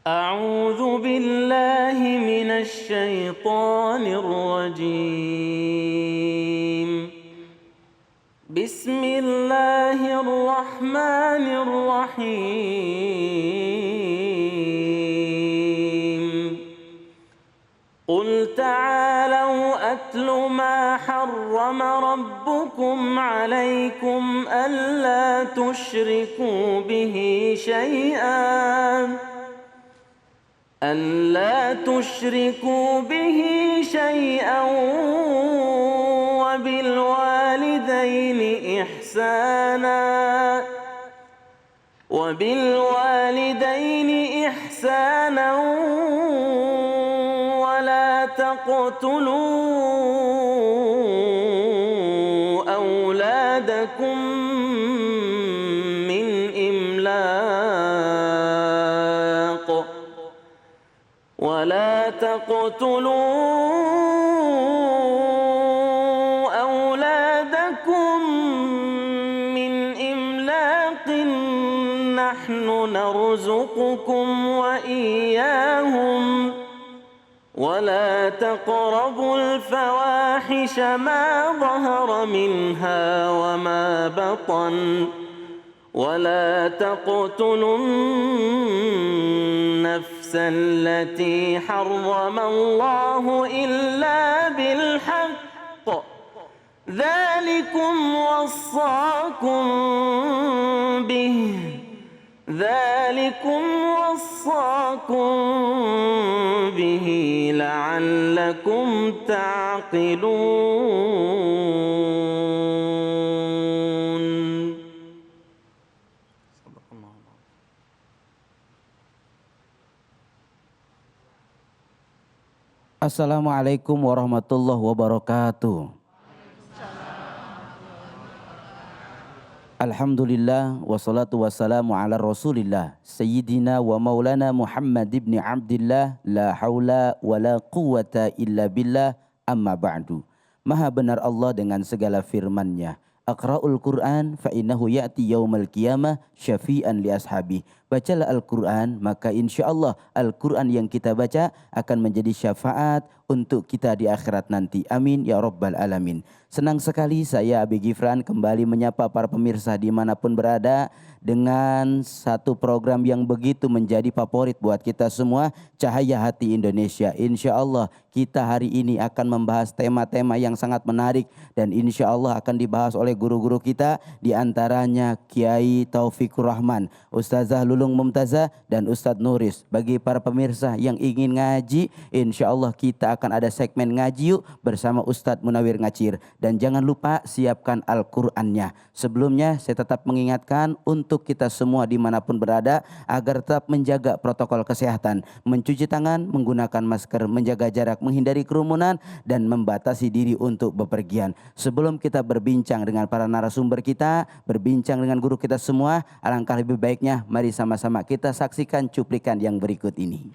أعوذ بالله من الشيطان الرجيم. بسم الله الرحمن الرحيم. قل تعالوا أتل ما حرم ربكم عليكم ألا تشركوا به شيئا وبالوالدين إحسانا ولا تقتلوا أولادكم من إملاق نحن نرزقكم وإياهم ولا تقربوا الفواحش ما ظهر منها وما بطن ولا تقتلوا النفس التي حرم الله إلا بالحق ذلكم وصاكم به لعلكم تعقلون. Assalamualaikum warahmatullahi wabarakatuh. Alhamdulillah wassalatu wassalamu ala rasulillah Sayyidina wa maulana Muhammad ibn Abdillah. La hawla wa la quwwata illa billah, amma ba'du. Maha benar Allah dengan segala firman-Nya. Aqra'ul Qur'an fa innahu ya'ti yaumal qiyamah syafi'an li ashabi. Bacalah Al-Quran, maka insya Allah Al-Quran yang kita baca akan menjadi syafaat untuk kita di akhirat nanti. Amin ya rabbal alamin. Senang sekali saya Abi Gifran kembali menyapa para pemirsa dimanapun berada dengan satu program yang begitu menjadi favorit buat kita semua, Cahaya Hati Indonesia. Insya Allah kita hari ini akan membahas tema-tema yang sangat menarik dan insya Allah akan dibahas oleh guru-guru kita, diantaranya Kiai Taufikur Rahman, Ustazah Lulung Mumtazah dan Ustadz Nuris. Bagi para pemirsa yang ingin ngaji, insya Allah kita akan ada segmen ngaji yuk bersama Ustadz Munawir Ngacir. Dan jangan lupa siapkan Al-Qur'annya. Sebelumnya saya tetap mengingatkan untuk kita semua dimanapun berada agar tetap menjaga protokol kesehatan, mencuci tangan, menggunakan masker, menjaga jarak, menghindari kerumunan dan membatasi diri untuk bepergian. Sebelum kita berbincang dengan para narasumber kita, berbincang dengan guru kita semua, alangkah lebih baiknya mari sama-sama kita saksikan cuplikan yang berikut ini.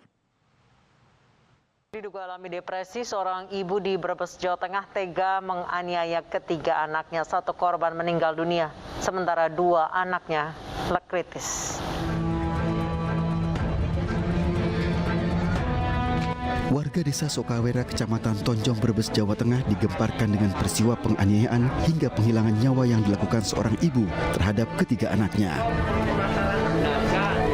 Diduga alami depresi, seorang ibu di Brebes, Jawa Tengah tega menganiaya ketiga anaknya. Satu korban meninggal dunia, sementara dua anaknya kritis. Warga desa Sokawera, Kecamatan Tonjong, Brebes, Jawa Tengah digemparkan dengan peristiwa penganiayaan hingga penghilangan nyawa yang dilakukan seorang ibu terhadap ketiga anaknya.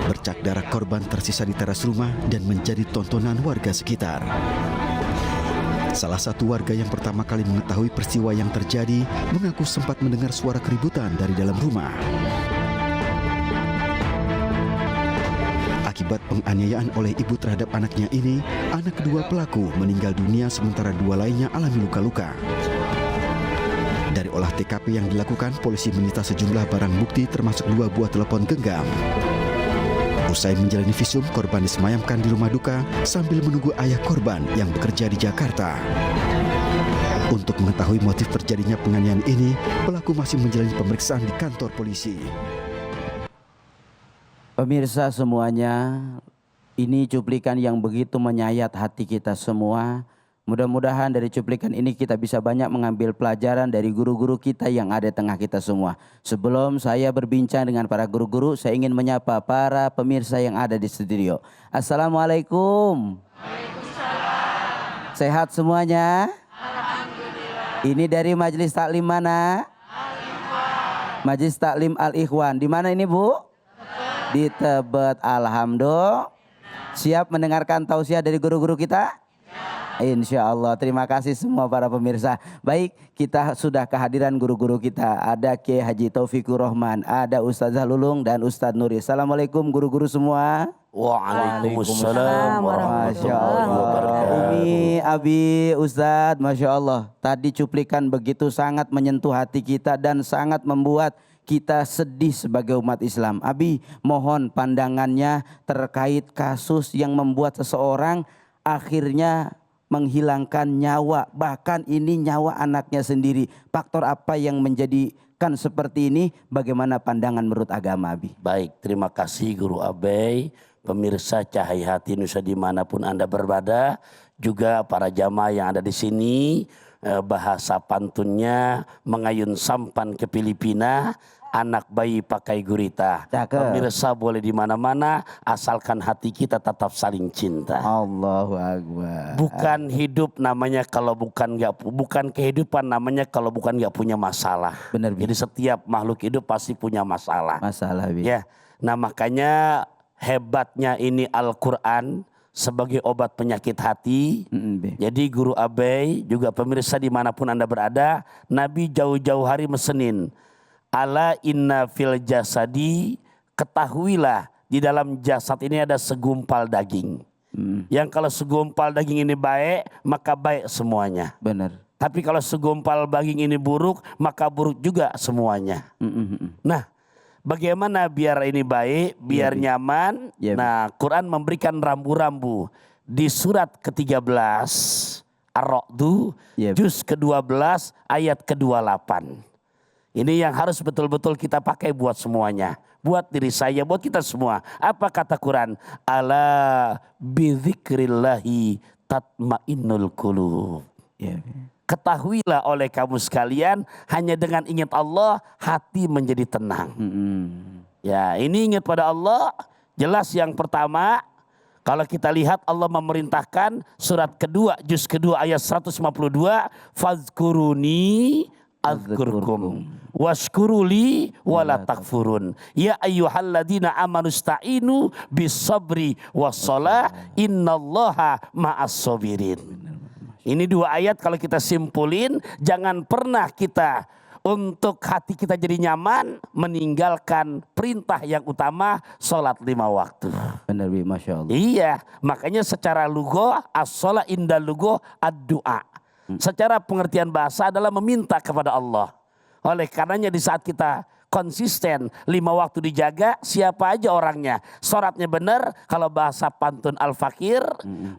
Bercak darah korban tersisa di teras rumah dan menjadi tontonan warga sekitar. Salah satu warga yang pertama kali mengetahui peristiwa yang terjadi mengaku sempat mendengar suara keributan dari dalam rumah. Akibat penganiayaan oleh ibu terhadap anaknya ini, anak kedua pelaku meninggal dunia sementara dua lainnya alami luka-luka. Dari olah TKP yang dilakukan, polisi menyita sejumlah barang bukti termasuk dua buah telepon genggam. Usai menjalani visum, korban disemayamkan di rumah duka sambil menunggu ayah korban yang bekerja di Jakarta. Untuk mengetahui motif terjadinya penganiayaan ini, pelaku masih menjalani pemeriksaan di kantor polisi. Pemirsa semuanya, ini cuplikan yang begitu menyayat hati kita semua. Mudah-mudahan dari cuplikan ini kita bisa banyak mengambil pelajaran dari guru-guru kita yang ada di tengah kita semua. Sebelum saya berbincang dengan para guru-guru, saya ingin menyapa para pemirsa yang ada di studio. Assalamualaikum. Waalaikumsalam. Sehat semuanya? Alhamdulillah. Ini dari Majelis Taklim mana? Al-Ikhwan. Majelis Taklim Al-Ikhwan. Di mana ini, Bu? Di Tebet. Alhamdulillah. Siap mendengarkan tausiah dari guru-guru kita? Insya Allah. Terima kasih semua para pemirsa. Baik, kita sudah kehadiran guru-guru kita. Ada Kiai Haji Taufikur Rahman, ada Ustazah Lulung dan Ustadz Nuri. Assalamualaikum guru-guru semua. Waalaikumsalam warahmatullahi wabarakatuh. Umi, Abi, Ustadz, Masya Allah. Tadi cuplikan begitu sangat menyentuh hati kita dan sangat membuat kita sedih sebagai umat Islam. Abi, mohon pandangannya terkait kasus yang membuat seseorang akhirnya menghilangkan nyawa, bahkan ini nyawa anaknya sendiri. Faktor apa yang menjadikan seperti ini? Bagaimana pandangan menurut agama, Abi? Baik, terima kasih Guru Abai, pemirsa Cahaya Hati Nusa dimanapun Anda berada, juga para jamaah yang ada di sini. Bahasa pantunnya mengayun sampan ke Filipina, anak bayi pakai gurita. Cakep. Pemirsa boleh di mana-mana asalkan hati kita tetap saling cinta. Allahu Akbar. Bukan hidup namanya kalau bukan kehidupan namanya kalau bukan nggak punya masalah. Benar, Bi. Jadi setiap makhluk hidup pasti punya masalah. Masalah, Bi. Ya, nah makanya hebatnya ini Al-Quran sebagai obat penyakit hati. Bi. Jadi Guru Abai juga pemirsa dimanapun Anda berada, Nabi jauh-jauh hari mesenin, ala inna fil jasadi, ketahuilah di dalam jasad ini ada segumpal daging. Yang kalau segumpal daging ini baik, maka baik semuanya. Benar. Tapi kalau segumpal daging ini buruk, maka buruk juga semuanya. Nah, bagaimana biar ini baik, biar nyaman? Ya, Nah, Quran memberikan rambu-rambu di surat ke-13 Ar-Ra'd, Ya. juz ke-12 ayat ke-28. Ini yang harus betul-betul kita pakai buat semuanya. Buat diri saya, buat kita semua. Apa kata Quran? Ala bidzikrillahi tatmainnul qulub. Ya. Ketahuilah oleh kamu sekalian, hanya dengan ingat Allah, hati menjadi tenang. Ya, ini ingat pada Allah. Jelas yang pertama, kalau kita lihat Allah memerintahkan surat kedua, juz kedua ayat 152. Fazkuruni azkurkum washkuruli wala takfurun. Ya ayyuhalladzina amanu sta'inu bisabri wassalah innallaha ma'as sabirin. Ini dua ayat kalau kita simpulin, jangan pernah kita untuk hati kita jadi nyaman meninggalkan perintah yang utama, sholat 5 waktu. Benar, Bi. Masya Allah. Iya, makanya secara lugo as-sholat indal lugo ad-du'a. Secara pengertian bahasa adalah meminta kepada Allah. Oleh karenanya di saat kita konsisten 5 waktu dijaga, siapa aja orangnya, sholatnya benar, kalau bahasa pantun Al-Fakir,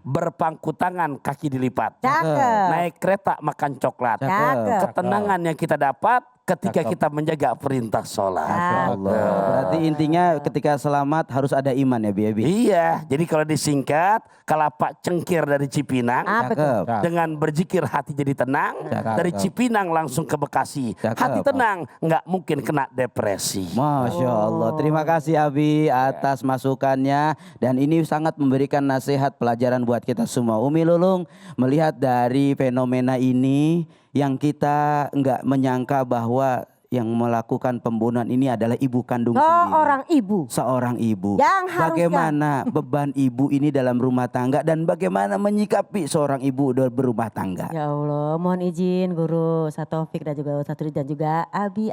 berpangku tangan kaki dilipat. Cakep. Naik kereta makan coklat. Cakep. Ketenangan yang kita dapat ketika kita menjaga perintah sholat. Masya Allah. Berarti intinya ketika selamat harus ada iman ya, Bi. Iya, jadi kalau disingkat, Kalapak Cengkir dari Cipinang, Apa tuh? dengan berzikir hati jadi tenang. Dari Cipinang langsung ke Bekasi, hati tenang, nggak mungkin kena depresi. Masya Allah. Terima kasih Abi atas masukannya. Dan ini sangat memberikan nasihat pelajaran buat kita semua. Umi Lulung, melihat dari fenomena ini yang kita nggak menyangka bahwa yang melakukan pembunuhan ini adalah ibu kandung sendiri. Seorang ibu. Seorang ibu. Yang harusnya. Bagaimana beban ibu ini dalam rumah tangga dan bagaimana menyikapi seorang ibu berumah tangga. Ya Allah, mohon izin Guru Taufik dan juga Ustaz Rudi dan juga Abi.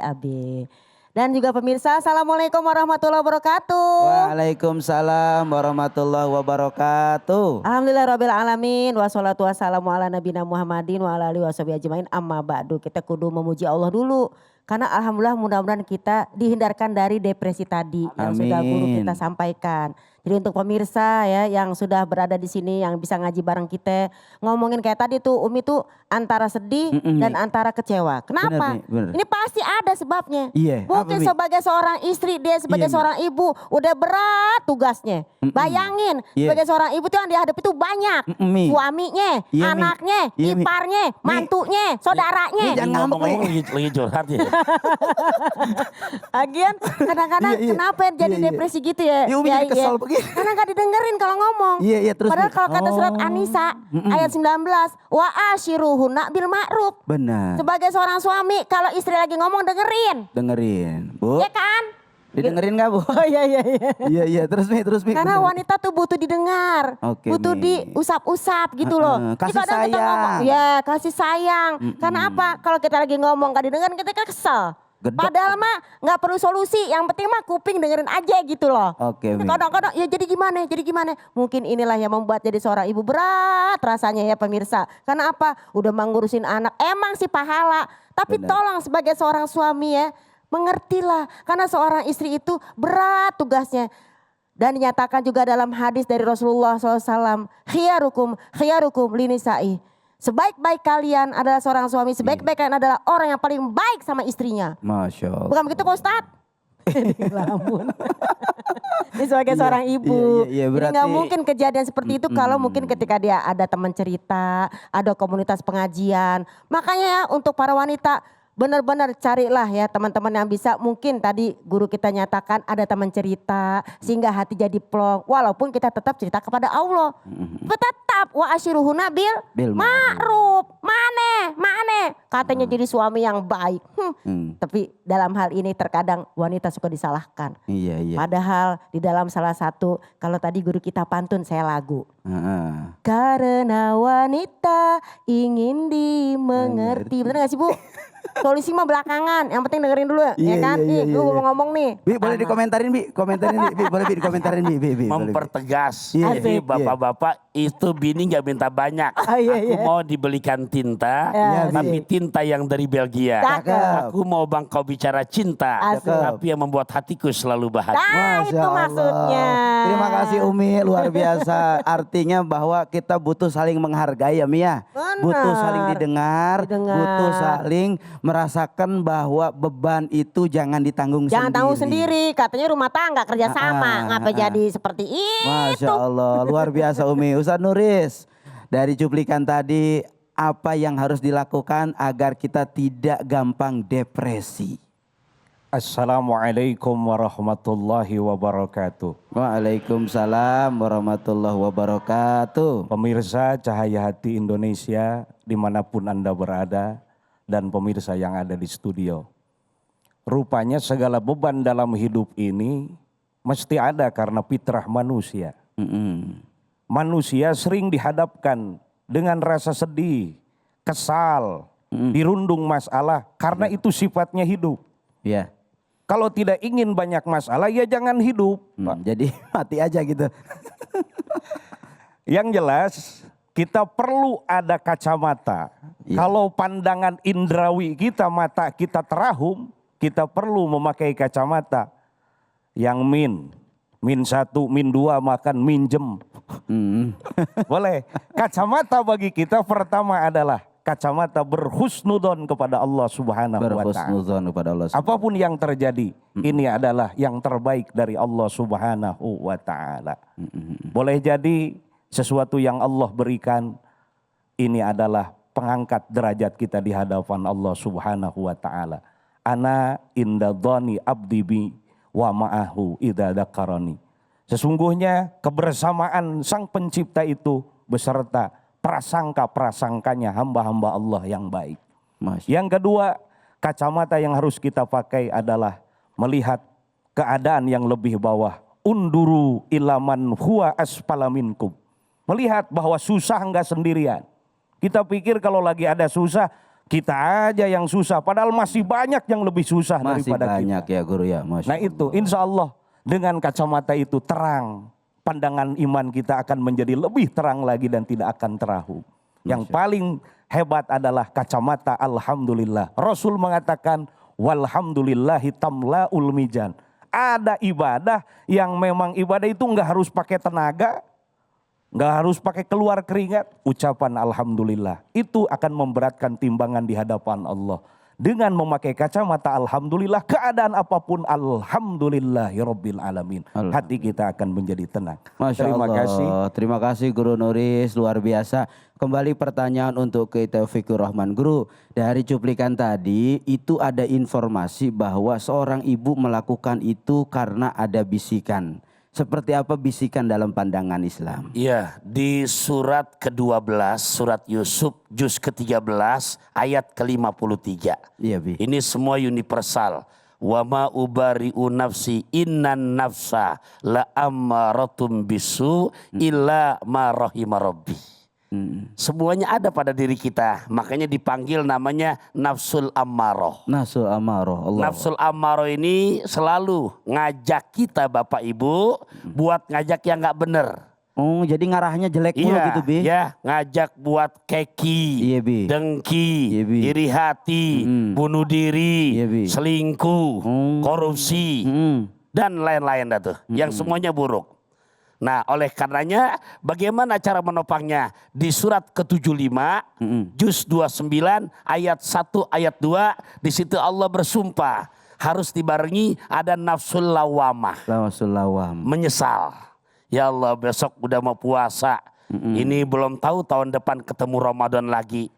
Dan juga pemirsa, Assalamualaikum warahmatullahi wabarakatuh. Waalaikumsalam warahmatullahi wabarakatuh. Alhamdulillah rabbil alamin, wassalatu wassalamu ala nabiyina Muhammadin wa ala alihi washabihi ajmain, amma ba'du. Kita kudu memuji Allah dulu. Karena alhamdulillah mudah-mudahan kita dihindarkan dari depresi tadi yang sudah guru kita sampaikan. Jadi untuk pemirsa ya yang sudah berada di sini yang bisa ngaji bareng kita, ngomongin kayak tadi tuh Umi tuh antara sedih dan antara kecewa. Kenapa? Bener, Mi, bener. Ini pasti ada sebabnya. Iya, Mungkin apa, Mi? sebagai seorang istri, dia sebagai Iya, Mi. seorang ibu udah berat tugasnya. Bayangin Iya. sebagai seorang ibu tuh yang dihadapi tuh banyak. Mi. Suaminya, Iya, Mi. anaknya, Iya, Mi. iparnya, Mi. mantunya, saudaranya. Mi, jangan ngambek, Mi. Ngomong-ngomong lagi curhat ya. Lagian kadang-kadang Iya, iya. kenapa jadi Iya, iya. depresi gitu ya? Iya, Umi jadi kesel begini. Karena gak didengerin kalau ngomong. Iya, iya, terus, Padahal Mi. kalau kata surat Oh. An-Nisa ayat 19, wa ashiruhunna bil ma'ruf. Benar. Sebagai seorang suami kalau istri lagi ngomong dengerin. Dengerin, Bu. Ya kan? Didengerin nggak, Bu? Oh iya iya iya. Iya, iya, terus Mi. Karena bener. wanita tuh butuh didengar, Oke, butuh Mi. diusap-usap gitu loh. Jadi Kasih kadang kita sayang. ngomong, ya kasih sayang. Karena apa? Kalau kita lagi ngomong gak didengar kita kan kesel. Gedek. Padahal mah nggak perlu solusi, yang penting mah kuping dengerin aja gitu loh. Oke, Mi. Kadang-kadang ya jadi gimana? Mungkin inilah yang membuat jadi seorang ibu berat rasanya ya pemirsa. Karena apa? Udah mengurusin anak, emang sih pahala. Tapi Benar. tolong sebagai seorang suami ya, mengertilah. Karena seorang istri itu berat tugasnya. Dan dinyatakan juga dalam hadis dari Rasulullah SAW, khiyarukum linisa'i. Sebaik-baik kalian adalah seorang suami, sebaik-baik kalian adalah orang yang paling baik sama istrinya. Masya Allah. Bukan begitu Pak Ustadz? Ngelamun. Ini sebagai seorang ibu. iya, Jadi berarti- nggak mungkin kejadian seperti itu kalau mungkin ketika dia ada teman cerita, ada komunitas pengajian. Makanya ya untuk para wanita benar-benar carilah ya teman-teman yang bisa, mungkin tadi guru kita nyatakan ada teman cerita sehingga hati jadi plong, walaupun kita tetap cerita kepada Allah. Tetap wa asyiruhunna bil ma'ruf. Mane katanya jadi suami yang baik. Tapi dalam hal ini terkadang wanita suka disalahkan. Iya, iya. Padahal di dalam salah satu, kalau tadi guru kita pantun saya lagu. Heeh. Karena wanita ingin dimengerti. Bener gak sih Bu? Solusi mah belakangan, yang penting dengerin dulu ya Iya, kan? iya, Nih, iya, gue iya. mau ngomong nih. Bi, boleh dikomentarin, Bi? Komentarin, Bi. Boleh, Bi, dikomentarin, Bi. Boleh, Bi. Mempertegas. Iya. Jadi Asik. bapak-bapak itu bini nggak minta banyak. Iya, Aku iya. mau dibelikan tinta, Iya, tapi tinta yang dari Belgia. Cakep. Aku mau bang kau bicara cinta, Asik. tapi yang membuat hatiku selalu bahagia. Nah itu maksudnya. Terima kasih Umi, luar biasa. Artinya bahwa kita butuh saling menghargai ya Mia. Benar. Butuh saling didengar, Didengar. butuh saling merasakan bahwa beban itu jangan ditanggung Jangan sendiri. tanggung sendiri, katanya rumah tangga kerja sama, ngapa ah. jadi seperti itu? Masya Allah, luar biasa Umi. Ustaz Nuris, dari cuplikan tadi apa yang harus dilakukan agar kita tidak gampang depresi? Assalamualaikum warahmatullahi wabarakatuh. Waalaikumsalam warahmatullahi wabarakatuh. Pemirsa Cahaya Hati Indonesia dimanapun Anda berada dan pemirsa yang ada di studio. Rupanya segala beban dalam hidup ini mesti ada karena fitrah manusia. Manusia sering dihadapkan dengan rasa sedih, kesal, dirundung masalah karena itu sifatnya hidup. Ya. Kalau tidak ingin banyak masalah ya jangan hidup. Jadi mati aja gitu. Yang jelas kita perlu ada kacamata. Iya. Kalau pandangan indrawi kita, mata kita terahum, kita perlu memakai kacamata yang min 1, min 2 makan minjem. Boleh. Kacamata bagi kita pertama adalah kacamata berhusnudon kepada Allah Subhanahu wa Ta'ala. Berhusnuzon kepada Allah. Apapun yang terjadi, ini adalah yang terbaik dari Allah Subhanahu wa Ta'ala. Boleh jadi sesuatu yang Allah berikan, ini adalah pengangkat derajat kita di hadapan Allah Subhanahu wa Ta'ala. Ana inda dhani abdi bi wa ma'ahu idza dzakarani. Sesungguhnya kebersamaan Sang Pencipta itu beserta prasangka-prasangkanya hamba-hamba Allah yang baik. Yang kedua, kacamata yang harus kita pakai adalah melihat keadaan yang lebih bawah. Unduru ilaman huwa asfala minkum. Melihat bahwa susah enggak sendirian. Kita pikir kalau lagi ada susah, kita aja yang susah. Padahal masih banyak yang lebih susah Masih daripada banyak kita. ya guru ya. Masya Nah itu insya Allah dengan kacamata itu terang. Pandangan iman kita akan menjadi lebih terang lagi dan tidak akan terahum. Yang paling hebat adalah kacamata alhamdulillah. Rasul mengatakan walhamdulillahi tamla'ul mizan. Ada ibadah yang memang ibadah itu nggak harus pakai tenaga, nggak harus pakai keluar keringat. Ucapan alhamdulillah itu akan memberatkan timbangan di hadapan Allah. Dengan memakai kacamata alhamdulillah, keadaan apapun alhamdulillahirabbil alamin. Hati kita akan menjadi tenang. Masya Terima Allah. kasih. Terima kasih Guru Nuris, luar biasa. Kembali pertanyaan untuk ke Taufikur Rahman. Guru, dari cuplikan tadi itu ada informasi bahwa seorang ibu melakukan itu karena ada bisikan. Seperti apa bisikan dalam pandangan Islam? Iya, di surat ke-12, surat Yusuf, juz ke-13, ayat ke-53. Iya, Bi. Ini semua universal. Wa ma ubari'u nafsi innan nafsa la ammaratum bisu illa ma rahima rabbi. Semuanya ada pada diri kita. Makanya dipanggil namanya nafsul ammaroh. Nafsul ammaroh. Allah. Nafsul ammaroh ini selalu ngajak kita Bapak Ibu buat ngajak yang gak bener. Oh, jadi ngarahnya jelek mulu gitu, Bi? Iya, ngajak buat keki, Iya, Bi. dengki, Iya, Bi. iri hati, bunuh diri, Iya, Bi. selingkuh, korupsi, dan lain-lain dah tuh. Yang semuanya buruk. Nah, oleh karenanya bagaimana cara menopangnya? Di surat ke-75, juz 29, ayat 1, ayat 2, di situ Allah bersumpah harus dibarengi ada nafsul lawamah. Nafsul lawam. Menyesal. Ya Allah, besok udah mau puasa. Ini belum tahu tahun depan ketemu Ramadan lagi.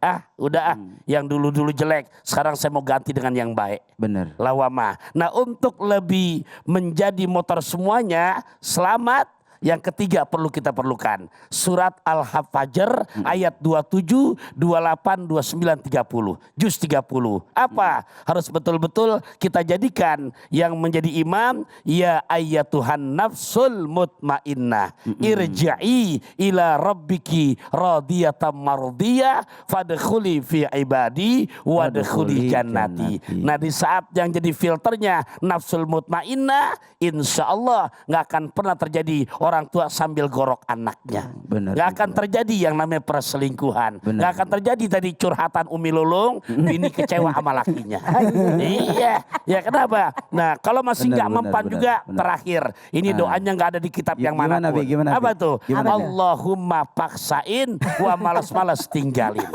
Yang dulu-dulu jelek, sekarang saya mau ganti dengan yang baik. Benar. Lawamah. Nah, untuk lebih menjadi motor semuanya, selamat. Yang ketiga perlukan surat Al-Fajr ayat 27, 28, 29, 30. Juz 30. Apa? Harus betul-betul kita jadikan yang menjadi imam. Ya ayyatuhan nafsul mutmainnah. Irja'i ila rabbiki radiyatan mardiyah. Fadkhuli fi ibadi wadkhuli jannati. Nah, di saat yang jadi filternya nafsul mutmainnah, insya Allah gak akan pernah terjadi orang tua sambil gorok anaknya. Benar. Gak akan terjadi yang namanya perselingkuhan. Gak akan terjadi tadi curhatan Umi Lulung, bini kecewa sama lakinya. Iya, ya kenapa? Nah, kalau masih nggak mempan juga, terakhir ini doanya nggak ada di kitab yang mana pun. Apa tuh? Allahumma paksain wa malas-malas tinggalin.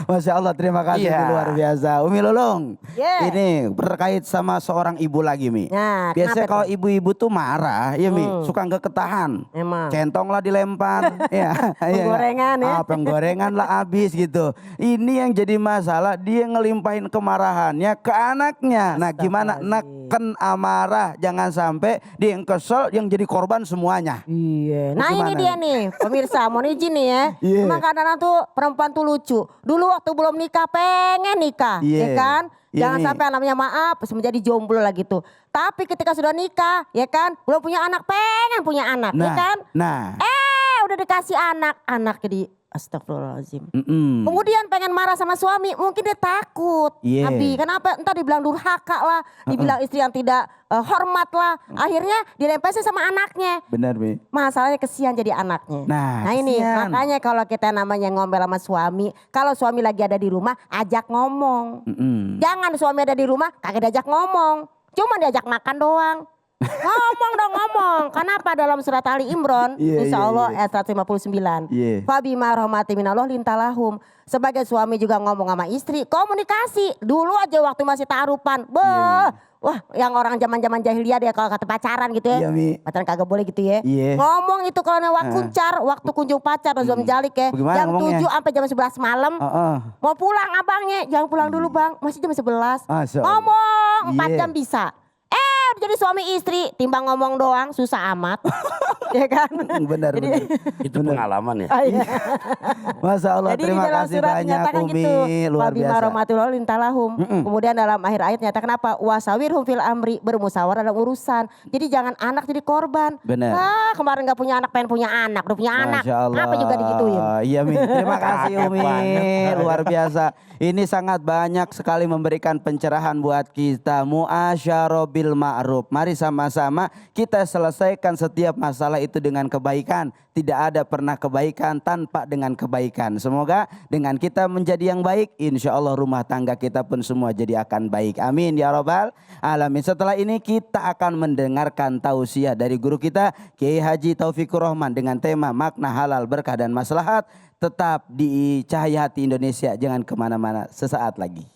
Masya Allah, terima kasih. Iya. Luar biasa. Umi Lulung, Yeah. ini terkait sama seorang ibu lagi, Mi. Nah, Biasanya kenapa kalau tuh? ibu-ibu tuh marah, ya Mi, suka nggak ketahan. Emang. Centong lah dilempar, ya. Penggorengan ya. Penggorengan lah habis gitu. Ini yang jadi masalah, dia ngelimpahin kemarahannya ke anaknya. Nah, gimana neken amarah, jangan sampai dia yang kesel, yang jadi korban semuanya. Iya. Nah, Gimana? ini dia nih, pemirsa, mohon izin nih ya. Iya. Emang kadang-kadang tuh perempuan tuh lucu. Dulu waktu belum nikah pengen nikah, Iya. ya kan? Iya Jangan nih. sampai namanya maaf menjadi jomblo lah gitu. Tapi ketika sudah nikah, ya kan, belum punya anak, pengen punya anak, ya kan? Nah. Udah dikasih anak jadi astagfirullahaladzim. Mm-mm. Kemudian pengen marah sama suami, mungkin dia takut. Iya. Abi, kenapa? Entar dibilang durhaka lah, dibilang istri yang tidak hormat lah. Akhirnya dilempesnya sama anaknya. Benar, Mi. Masalahnya kesian jadi anaknya. Nah, ini kesian. makanya kalau kita namanya ngomel sama suami, kalau suami lagi ada di rumah, ajak ngomong. Jangan suami ada di rumah, kagak diajak ngomong. Cuma diajak makan doang. Ngomong dong, ngomong. Kenapa dalam surat Ali Imran, Iya, insya iya, Allah iya. ayat 159. Iya. Fabima rahmati minallah lintalahum. Sebagai suami juga ngomong sama istri, komunikasi. Dulu aja waktu masih tarupan. Wah, yang orang zaman-zaman jahiliyah dia kalau kata pacaran gitu ya. Iya, Mi. Pacaran kagak boleh gitu ya. Iya. Ngomong itu kalau lewat kuncar, waktu kunjung pacar, Razom Jalik ya. Bagaimana Jam ngomongnya? 7 sampai jam 11 malam. Mau pulang abangnya, jangan pulang dulu bang. Masih jam 11. Masya Allah. Ngomong 4 Iya. jam bisa. Jadi suami istri, timbang ngomong doang susah amat. Ya kan? Benar, benar. Itu pengalaman ya. Masya Allah, Jadi terima di dalam kasih surat banyak dinyatakan Umi, gitu. luar Wabima biasa. rahmatullah lintalahum. Kemudian dalam akhir ayat nyatakan apa? Wasawirhum fil amri, bermusyawarah dalam urusan. Jadi jangan anak jadi korban. Benar. Kemarin gak punya anak, pengen punya anak, udah punya anak. Masya Allah. Apa juga digituin. Iya, Mi. Terima kasih Umi, luar biasa. Ini sangat banyak sekali memberikan pencerahan buat kita. Mu'asyarah bil ma'ruf. Mari sama-sama kita selesaikan setiap masalah itu dengan kebaikan. Tidak ada pernah kebaikan tanpa dengan kebaikan. Semoga dengan kita menjadi yang baik, insya Allah rumah tangga kita pun semua jadi akan baik. Amin ya rabbal alamin. Setelah ini kita akan mendengarkan tausiah dari guru kita Kiai Haji Taufikur Rahman dengan tema makna halal, berkah dan maslahat. Tetap di Cahaya Hati Indonesia, jangan kemana-mana, sesaat lagi.